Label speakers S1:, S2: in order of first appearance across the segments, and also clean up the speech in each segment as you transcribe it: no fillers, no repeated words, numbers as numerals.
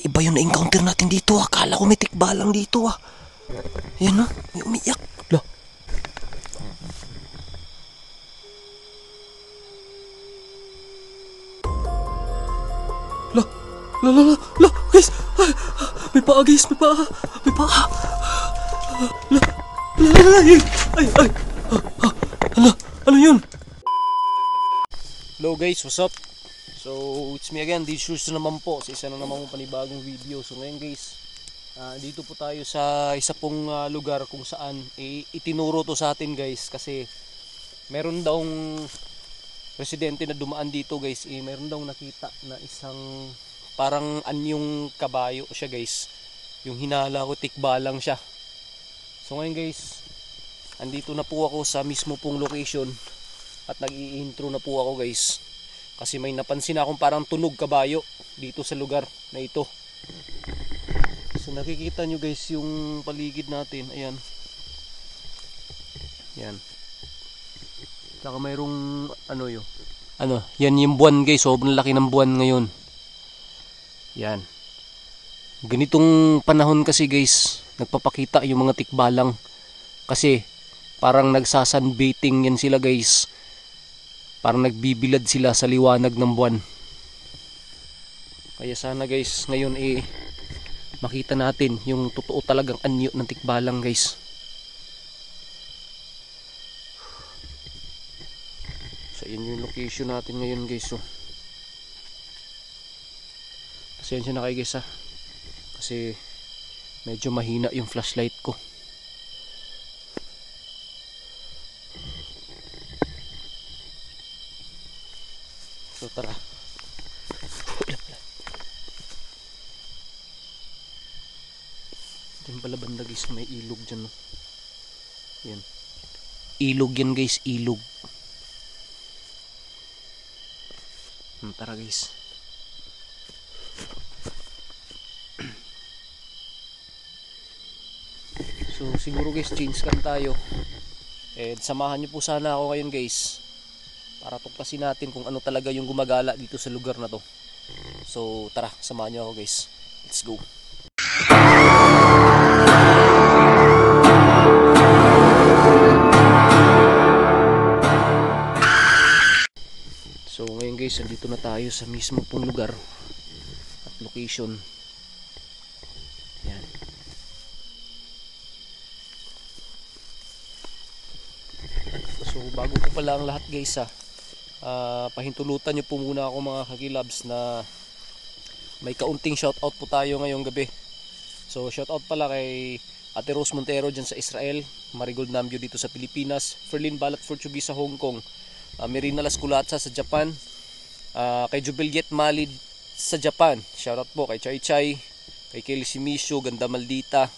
S1: Kakaiba yung na-encounter natin dito. Akala ko may tikbalang dito ah. Yan oh, may umiyak. Lah. Lah, guys. May paa guys, may paa. May paa. Ay. Ano yun? Hello guys, what's up? So, it's me again, D-Shoes na naman po sa isa na naman mong panibagong video. So ngayon guys, dito po tayo sa isa pong lugar kung saan itinuro to sa atin guys. Kasi meron daw residente na dumaan dito guys, meron daw nakita na isang parang anyong kabayo siya guys. Yung hinala ko, tikbalang siya. So ngayon guys, andito na po ako sa mismo pong location at nag-i-intro na po ako guys. Kasi may napansin akong parang tunog kabayo dito sa lugar na ito. So nakikita nyo guys yung paligid natin. Ayan. Yan. Saka mayroong yan yung buwan guys. Sobrang laki ng buwan ngayon. Yan. Ganitong panahon kasi guys, nagpapakita yung mga tikbalang. Kasi parang nagsasunbathing yan sila guys. Parang nagbibilad sila sa liwanag ng buwan. Kaya sana guys, ngayon makita natin yung totoo talagang anyo ng tikbalang guys. So yun yung location natin ngayon guys. So, pasensya na kayo guys ha. Kasi medyo mahina yung flashlight ko. So tara. Diyan pala banda guys, may ilog dyan. No? Yan. Ilog yan guys, ilog. Tara guys. So siguro guys, change cam tayo. And samahan nyo po sana ako ngayon guys, para tuklasin natin kung ano talaga yung gumagala dito sa lugar na to. So tara, samahan nyo ako guys. Let's go. So ngayon guys, andito na tayo sa mismo pong lugar at location. Yan. So bago ko pala ang lahat guys pahintulutan nyo po muna ako mga kakilabs na may kaunting shoutout po tayo ngayong gabi. So shoutout pala kay Ate Rose Montero dyan sa Israel, Marigold Namgyo dito sa Pilipinas, Ferlin Balat Portuguese sa Hong Kong, Merina Lasculatsa sa Japan, kay Jubiljet Malid sa Japan, shoutout po kay Chai Chai, kay Kelly Simisho, Ganda Maldita,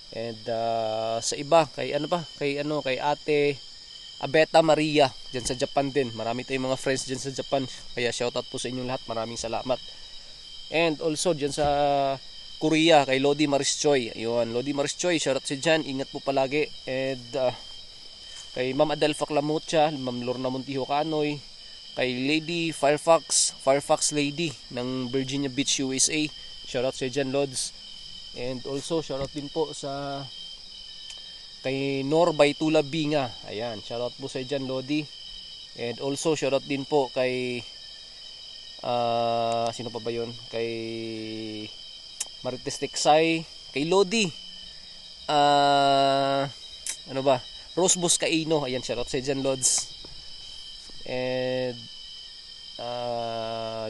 S1: and sa iba kay kay Ate Abeta Maria dyan sa Japan din. Marami tayong mga friends dyan sa Japan, kaya shoutout po sa inyong lahat, maraming salamat. And also dyan sa Korea kay Lodi Marischoy, ayun, Lodi Marischoy, shoutout sa dyan, ingat po palagi. And kay Ma'am Adelfa Clamucha, Ma'am Lorna Montijo Canoy, kay Lady Firefox Lady ng Virginia Beach, USA, shoutout sa dyan Lods. And also shoutout din po sa kay Norbay Tula Binga, ayan, shoutout po sa dyan Lodi. And also shoutout din po kay sino pa ba yun, kay Marites Teksay, kay Lodi Rose Boscaino, ayan, shoutout sa dyan Lods. And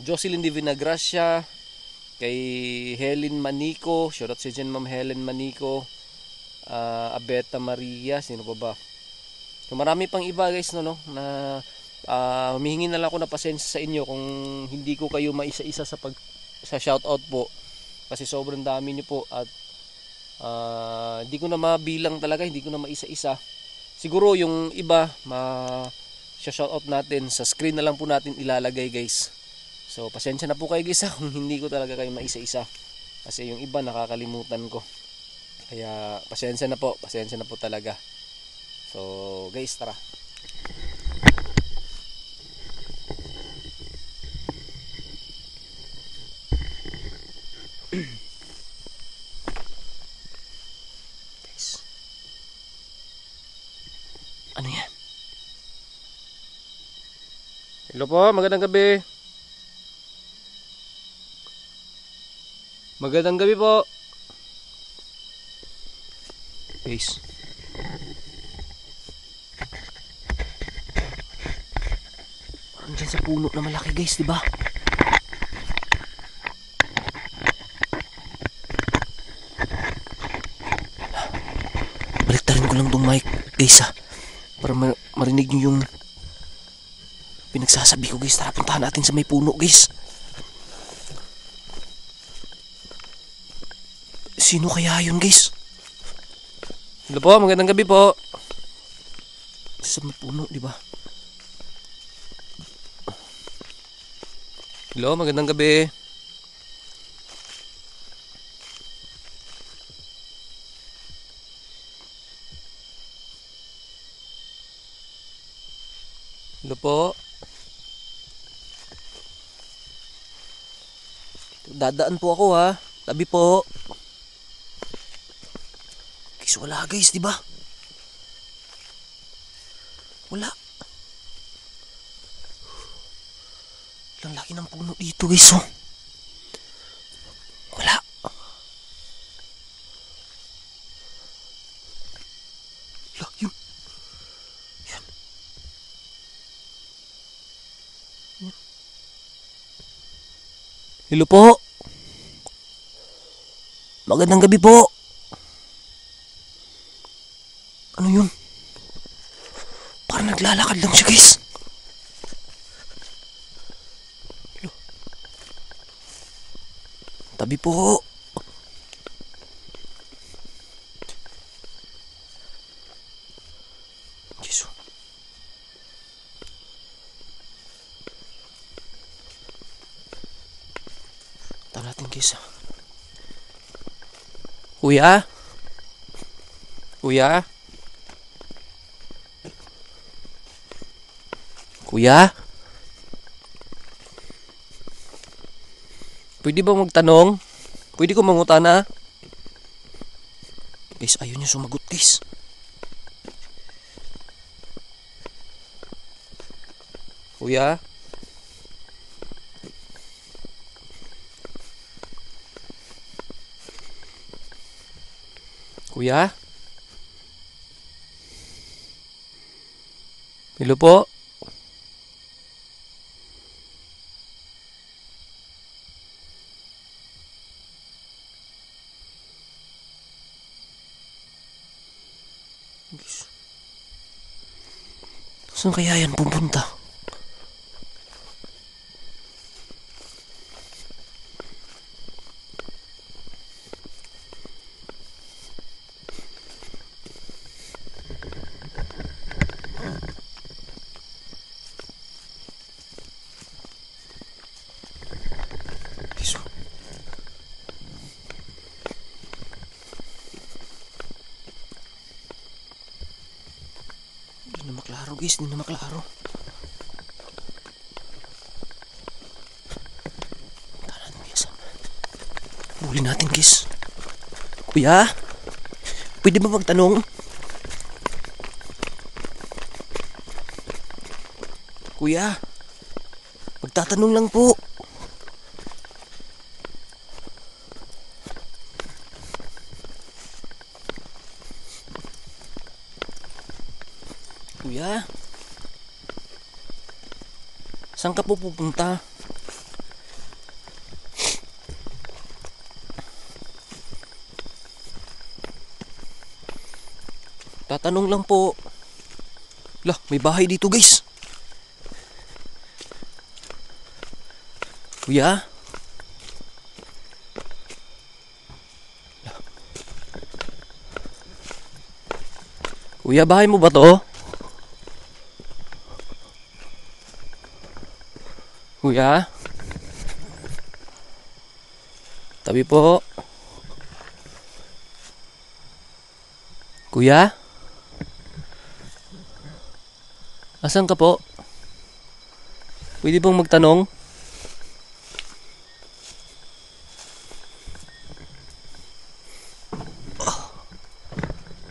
S1: Jocelyn de Vinagracia, kay Helen Manico, shoutout sa dyan Ma'am Helen Manico, Abeta Maria, sino pa ba? So marami pang iba guys na humihingi na lang ako na pasensya sa inyo kung hindi ko kayo maisa-isa sa shoutout po, kasi sobrang dami niyo po at hindi ko na mabilang talaga, hindi ko na maisa-isa. Siguro yung iba shoutout natin sa screen na lang po natin ilalagay guys. So pasensya na po kayo guys kung hindi ko talaga kayo maisa-isa, kasi yung iba nakakalimutan ko. Kaya pasensya na po talaga. So guys, tara. Hello po, magandang gabi. Magandang gabi po. Guys. Parang dyan sa puno na malaki guys, di ba? Baliktarin ko lang tong mic guys ha. Para marinig nyo yung pinagsasabi ko guys. Tara, puntahan natin sa may puno guys. Sino kaya yun guys? Hello po, magandang gabi po. Sa may puno, di ba? Hello, magandang gabi. Hello po. Dadaan po ako ha. Tabi po. Guys, wala guys, di ba? Wala. Ang laki ng puno dito guys, oh. Wala. Wala, yun. Yan. Yan. Hello po. Magandang gabi po. Ano yun? Parang naglalakad lang siya guys. Hello. Tabi po. Jesus. Tara natin guys. Kuya? Kuya? Kuya? Pwede ba magtanong? Pwede ko mangutana? Guys, ayaw niya sumagot guys. Kuya? Kuya? Hello po? Saan kaya yan pupunta? Hindi na maklaro guys, hindi na maklaro. Huli natin guys. Kuya? Pwede ba magtanong? Kuya? Magtatanong lang po. Kuya? Saan ka po pupunta? Tatanong lang po. Lah, may bahay dito guys. Kuya? Lah. Kuya, bahay mo ba to? Kuya? Tabi po. Kuya? Asan ka po? Pwede bang magtanong?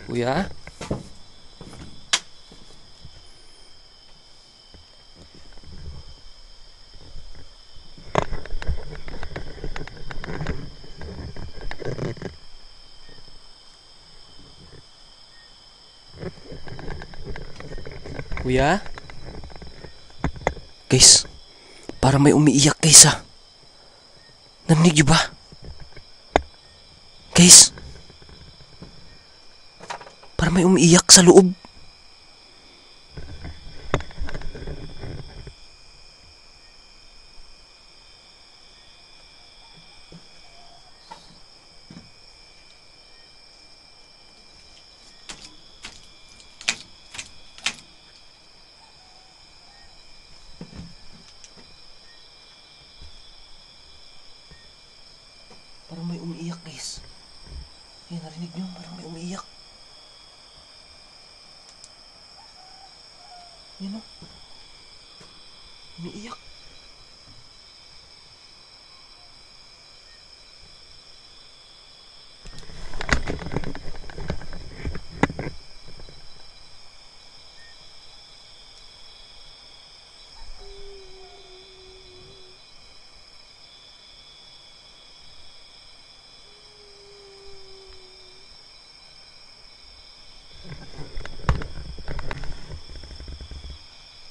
S1: Kuya? Kuya? Guys, parang may umiiyak guys ah. Narinig niyo ba? Guys, parang may umiiyak sa loob. Parang may umiiyak guys. Yan, narinig niyo? Parang may umiiyak. Yan o. Umiiyak.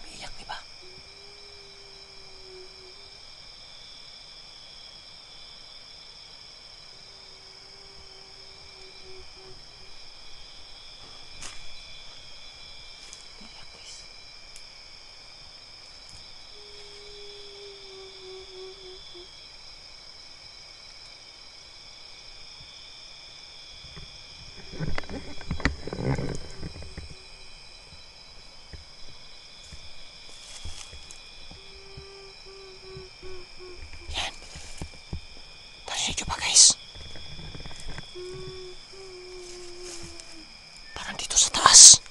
S1: Umiiyak, di ba? Umiiyak guys. Yan. Narinig niyo ba guys? Parang dito sa taas.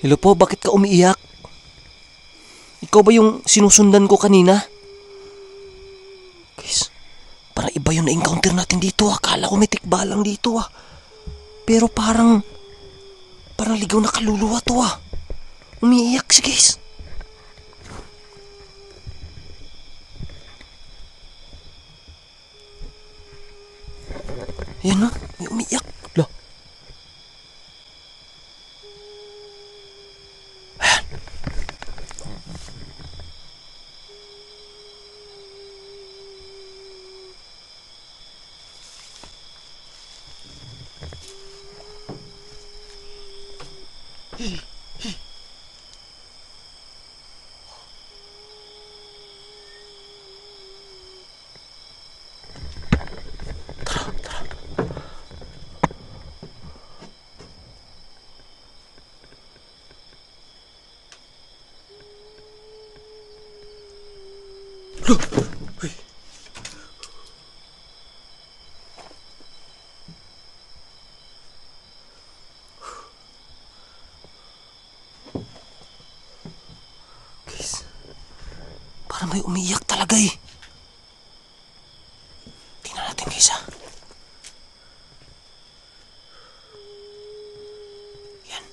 S1: Hello po, bakit ka umiiyak? Ikaw ba yung sinusundan ko kanina? Guys, parang iba yung na-encounter natin dito ah. Akala ko may tikbalang dito ah. Pero parang ligaw na kaluluwa to ah. Umiiyak si guys. Yan ah, may umiiyak. Lah. Loh. Uy. Guys, parang may umiiyak talaga eh. Tingnan natin guys ah. Yan.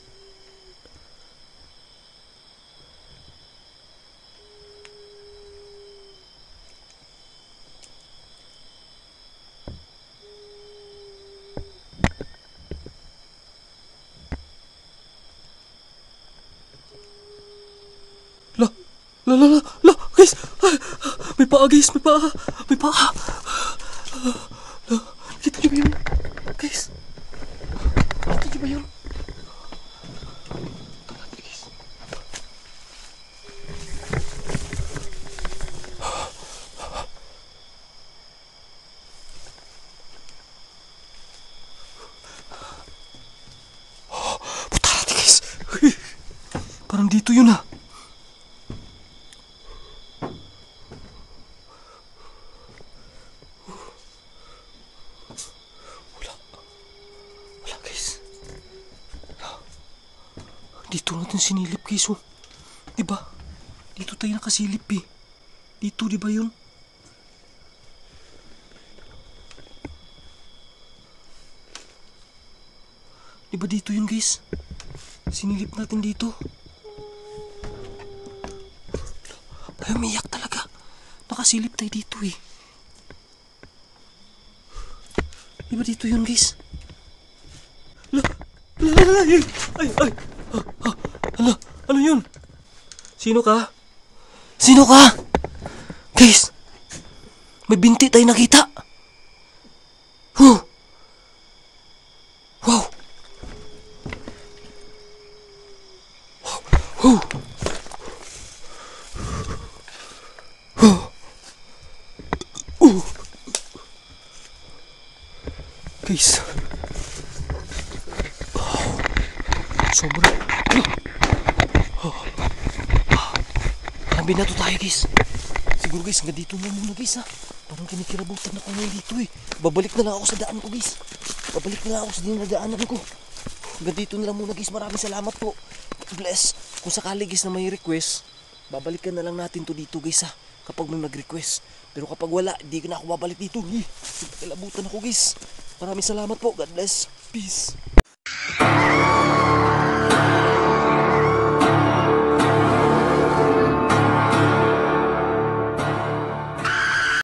S1: La, guys, may paa guys, may paa, may paa. Nakita niyo ba yun? Guys, nakita niyo ba yun? Guys. Puta natin guys. Parang dito yun ah. Dito natin sinilip guys oh. Diba? Dito tayo nakasilip eh. Dito diba yun? Diba dito yun guys? Sinilip natin dito. Ay, umiyak talaga. Nakasilip tayo dito eh. Di ba dito yun, guys? Ay! Ano yun? Sino ka? Sino ka? Guys! May binti tayo nakita! Huh! Wow! Huh! Guys. Sobrang. Binato tayo, guys. Siguro, guys, hanggang dito na muna, guys, ha. Parang kinikirabutan ako ngayon dito, eh. Babalik na lang ako sa daan ko, guys. Babalik na lang ako sa dinadaanan ko. Hanggang dito na lang muna, guys. Maraming salamat po. God bless. Kung sakali, guys, na may request, babalikan na lang natin to dito, guys, ha. Kapag may mag-request. Pero kapag wala, hindi na ako babalik dito. Kilabutan ako, guys. Maraming salamat po. God bless. Peace.